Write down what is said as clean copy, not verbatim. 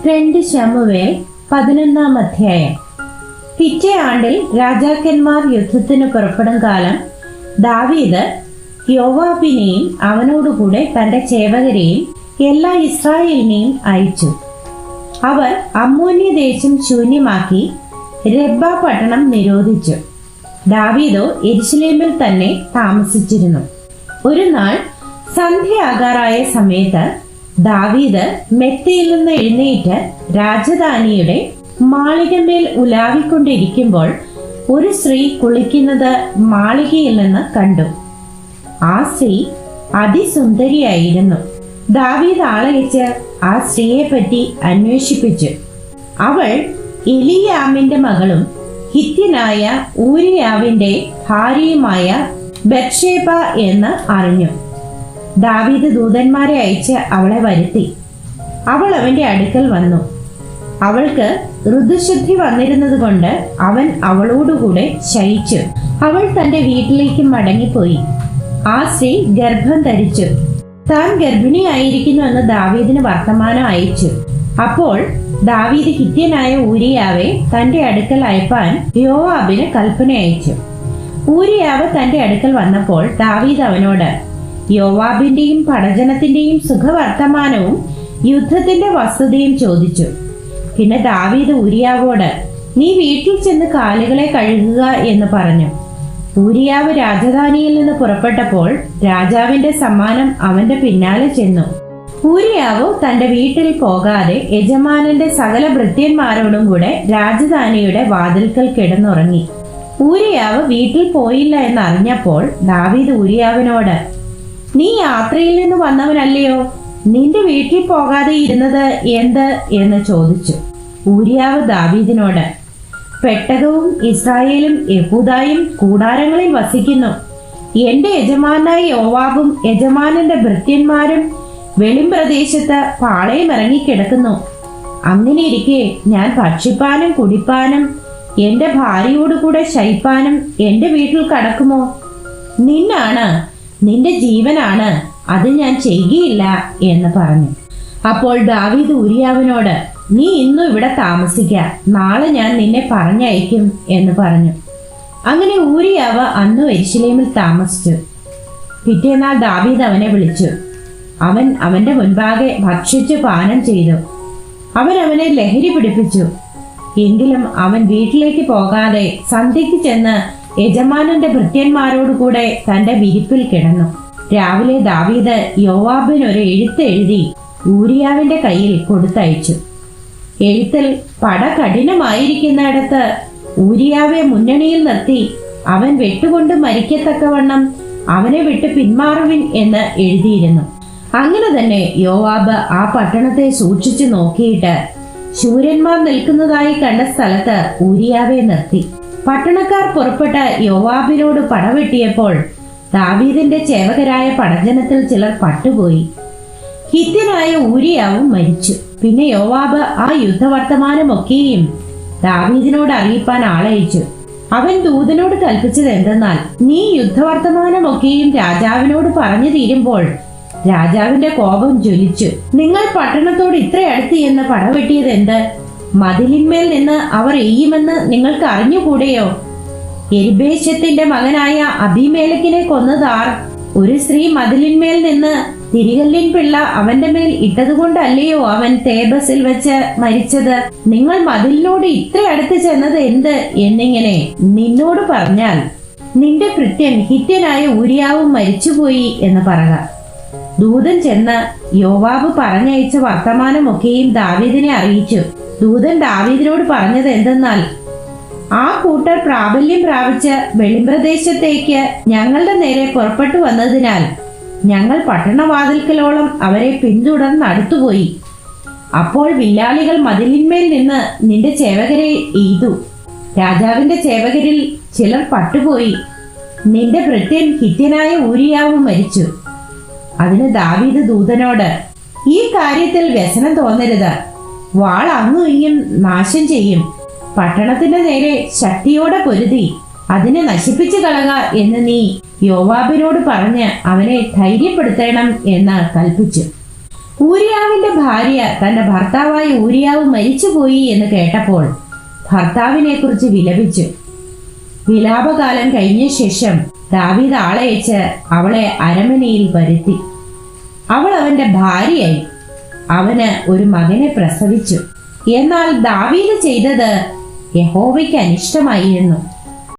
2 ശമൂവേൽ 11 അധ്യായം. പിറ്റേ ആണ്ടിൽ രാജാക്കന്മാർ യുദ്ധത്തിന് പുറപ്പെടും കാലം ദാവീദ് യോവാബിനെയും അവനോടുകൂടെ തന്റെ സേവകരെയും എല്ലാ ഇസ്രായേലിനെയും അയച്ചു. അവർ അമ്മോന്യ ദേശം ശൂന്യമാക്കി രബ്ബ പട്ടണം നിരോധിച്ചു. ദാവീദോ യെരൂശലേമിൽ തന്നെ താമസിച്ചിരുന്നു. ഒരു നാൾ സന്ധ്യയാകാറായ സമയത്ത് ദാവീദ് മെത്തയിൽ നിന്ന് എഴുന്നേറ്റ് രാജധാനിയുടെ മാളികമേൽ ഉലാവിക്കൊണ്ടിരിക്കുമ്പോൾ ഒരു സ്ത്രീ കുളിക്കുന്നത് മാളികയിൽ നിന്ന് കണ്ടു. ആ സ്ത്രീ അതിസുന്ദരിയായിരുന്നു. ദാവീദ് ആളയച്ച് ആ സ്ത്രീയെ പറ്റി അന്വേഷിപ്പിച്ചു. അവൾ എലീയാമിന്റെ മകളും ഹിത്യനായ ഊരിയാവിന്റെ ഭാര്യയുമായ ബത്ശേബ എന്ന് അറിഞ്ഞു. ദാവീദ് ദൂതന്മാരെ അയച്ച് അവളെ വരുത്തി. അവൾ അവന്റെ അടുക്കൽ വന്നു. അവൾക്ക് ഋതുശുദ്ധി വന്നിരുന്നത് കൊണ്ട് അവൻ അവളോടുകൂടെ ശയിച്ചു. അവൾ തന്റെ വീട്ടിലേക്ക് മടങ്ങിപ്പോയി. ആ സ്ത്രീ ഗർഭം ധരിച്ചു. താൻ ഗർഭിണിയായിരിക്കുന്നു എന്ന് ദാവീദിന് വർത്തമാനം അയച്ചു. അപ്പോൾ ദാവീദ് ഹിത്യനായ ഊരിയാവെ തന്റെ അടുക്കൽ അയപ്പാൻ യോവാബിന് കൽപ്പന അയച്ചു. ഊരിയാവ് തന്റെ അടുക്കൽ വന്നപ്പോൾ ദാവീദ് അവനോട് യോവാബിന്റെയും പടജനത്തിന്റെയും സുഖവർത്തമാനവും യുദ്ധത്തിന്റെ വസ്തുതയും ചോദിച്ചു. പിന്നെ ദാവീദ് ഊരിയാവോട് നീ വീട്ടിൽ ചെന്ന് കാലുകളെ കഴുകുക എന്ന് പറഞ്ഞു. ഊരിയാവ് രാജധാനിയിൽ നിന്ന് പുറപ്പെട്ടപ്പോൾ രാജാവിന്റെ സമ്മാനം അവന്റെ പിന്നാലെ ചെന്നു. ഊരിയാവ് തന്റെ വീട്ടിൽ പോകാതെ യജമാനന്റെ സകല ഭൃത്യന്മാരോടും കൂടെ രാജധാനിയുടെ വാതിൽക്കൽ കിടന്നുറങ്ങി. ഊരിയാവ് വീട്ടിൽ പോയില്ല എന്നറിഞ്ഞപ്പോൾ ദാവീദ് ഊരിയാവിനോട് നീ യാത്രയിൽ നിന്ന് വന്നവനല്ലയോ, നിന്റെ വീട്ടിൽ പോകാതെ ഇരുന്നത് എന്ത് എന്ന് ചോദിച്ചു. ഊരിയാവ് ദാവീദിനോട് പെട്ടകവും ഇസ്രായേലും യഹൂദായും കൂടാരങ്ങളിൽ വസിക്കുന്നു. എന്റെ യജമാനായ യോവാബും യജമാനന്റെ ഭൃത്യന്മാരും വെളിമ്പ്രദേശത്ത് പാളയം ഇറങ്ങിക്കിടക്കുന്നു. അങ്ങനെ ഇരിക്കെ ഞാൻ ഭക്ഷിപ്പാനും കുടിപ്പാനും എന്റെ ഭാര്യയോടുകൂടെ ശയിപ്പാനും എന്റെ വീട്ടിൽ കടക്കുമോ? നിന്നാണ്, നിന്റെ ജീവനാണ്, അത് ഞാൻ ചെയ്യുകയില്ല എന്ന് പറഞ്ഞു. അപ്പോൾ ദാവീദ് ഊരിയാവിനോട് നീ ഇന്നും ഇവിടെ താമസിക്ക, നാളെ ഞാൻ നിന്നെ പറഞ്ഞയക്കും എന്ന് പറഞ്ഞു. അങ്ങനെ ഊരിയാവ് അന്നു യെരൂശലേമിൽ താമസിച്ചു. പിറ്റേന്നാൾ ദാവീദ് അവനെ വിളിച്ചു. അവൻ അവന്റെ മുൻപാകെ ഭക്ഷിച്ചു പാനം ചെയ്തു. അവൻ അവനെ ലഹരി പിടിപ്പിച്ചു. എങ്കിലും അവൻ വീട്ടിലേക്ക് പോകാതെ സന്ധ്യയ്ക്ക് ചെന്ന് യജമാനന്റെ ഭൃത്യന്മാരോടുകൂടെ തന്റെ വിരിപ്പിൽ കിടന്നു. രാവിലെ ദാവീദ് യോവാബിന് ഒരു എഴുത്ത് എഴുതി ഊരിയാവിന്റെ കയ്യിൽ കൊടുത്തയച്ചു. എഴുത്തിൽ പട കഠിനമായിരിക്കുന്നിടത്ത് ഊരിയാവെ മുന്നണിയിൽ നിർത്തി അവൻ വെട്ടുകൊണ്ട് മരിക്കത്തക്കവണ്ണം അവനെ വിട്ട് പിന്മാറുവിൻ എന്ന് എഴുതിയിരുന്നു. അങ്ങനെ തന്നെ യോവാബ് ആ പട്ടണത്തെ സൂക്ഷിച്ചു നോക്കിയിട്ട് ശൂരന്മാർ നിൽക്കുന്നതായി കണ്ട സ്ഥലത്ത് ഊരിയാവെ നിർത്തി. പട്ടണക്കാർ പുറപ്പെട്ട് യോവാബിനോട് പടവെട്ടിയപ്പോൾ ദാവീദിന്റെ സേവകരായ പടജനത്തിൽ ചിലർ പട്ടുപോയി. ഹിത്യനായ ഊരിയാവും മരിച്ചു. പിന്നെ യോവാബ് ആ യുദ്ധവർത്തമാനമൊക്കെയും ദാവീദിനോട് അറിയിപ്പാൻ ആളയച്ചു. അവൻ ദൂതനോട് കൽപ്പിച്ചത് എന്തെന്നാൽ നീ യുദ്ധവർത്തമാനമൊക്കെയും രാജാവിനോട് പറഞ്ഞു തീരുമ്പോൾ രാജാവിന്റെ കോപം ജ്വലിച്ചു. നിങ്ങൾ പട്ടണത്തോട് ഇത്ര അടുത്ത് എന്ന് പടവെട്ടിയത് എന്ത്? മതിലിന്മേൽ നിന്ന് അവർ എയ്യുമെന്ന് നിങ്ങൾക്ക് അറിഞ്ഞുകൂടെയോ? യെരുബ്ബേശത്തിന്റെ മകനായ അബീമേലെക്കിനെ കൊന്നതാർ? ഒരു സ്ത്രീ മതിലിന്മേൽ നിന്ന് തിരികല്ലിൻ പിള്ള അവന്റെ മേൽ ഇട്ടതുകൊണ്ടല്ലയോ അവൻ തേബസിൽ വെച്ച് മരിച്ചത്? നിങ്ങൾ മതിലിനോട് ഇത്ര അടുത്ത് ചെന്നത് എന്ത് എന്നിങ്ങനെ നിന്നോട് പറഞ്ഞാൽ നിന്റെ ഭൃത്യൻ ഹിത്യനായ ഊരിയാവും മരിച്ചുപോയി എന്ന് പറക. ദൂതൻ ചെന്ന് യോവാബ് പറഞ്ഞയച്ച വർത്തമാനമൊക്കെയും ദാവീദിനെ അറിയിച്ചു. ദൂതൻ ദാവീദിനോട് പറഞ്ഞത് എന്തെന്നാൽ ആ കൂട്ടർ പ്രാബല്യം പ്രാപിച്ച് വെളിമ്പ്രദേശത്തേക്ക് ഞങ്ങളുടെ നേരെ പുറപ്പെട്ടു വന്നതിനാൽ ഞങ്ങൾ പട്ടണവാതിൽക്കലോളം അവരെ പിന്തുടർന്ന് അടുത്തുപോയി. അപ്പോൾ വില്ലാളികൾ മതിലിന്മേൽ നിന്ന് നിന്റെ സേവകരെ എയ്തു. രാജാവിന്റെ സേവകരിൽ ചിലർ പട്ടുപോയി. നിന്റെ ഭൃത്യൻ ഹിത്യനായ ഊരിയാവ് മരിച്ചു. അതിന് ദാവീദ് ദൂതനോട് ഈ കാര്യത്തിൽ വ്യസനം തോന്നരുത്. വാൾ അങ്ങും ഇങ്ങും നാശം ചെയ്യും. പട്ടണത്തിന്റെ നേരെ ശക്തിയോടെ പൊരുതി അതിനെ നശിപ്പിച്ചു കളക എന്ന് നീ യോവാബിനോട് പറഞ്ഞ് അവനെ ധൈര്യപ്പെടുത്തണം എന്ന് കൽപ്പിച്ചു. ഊരിയാവിന്റെ ഭാര്യ തന്റെ ഭർത്താവായ ഊരിയാവ് മരിച്ചുപോയി എന്ന് കേട്ടപ്പോൾ ഭർത്താവിനെ കുറിച്ച് വിലപിച്ചു. വിലാപകാലം കഴിഞ്ഞ ശേഷം ദാവീദ് ആളയച്ച് അവളെ അരമനയിൽ വരുത്തി. അവൾ അവന്റെ ഭാര്യയായി. അവന് ഒരു മകനെ പ്രസവിച്ചു. എന്നാൽ ദാവീദ് ചെയ്തത് യഹോവയ്ക്ക് അനിഷ്ടമായിരുന്നു.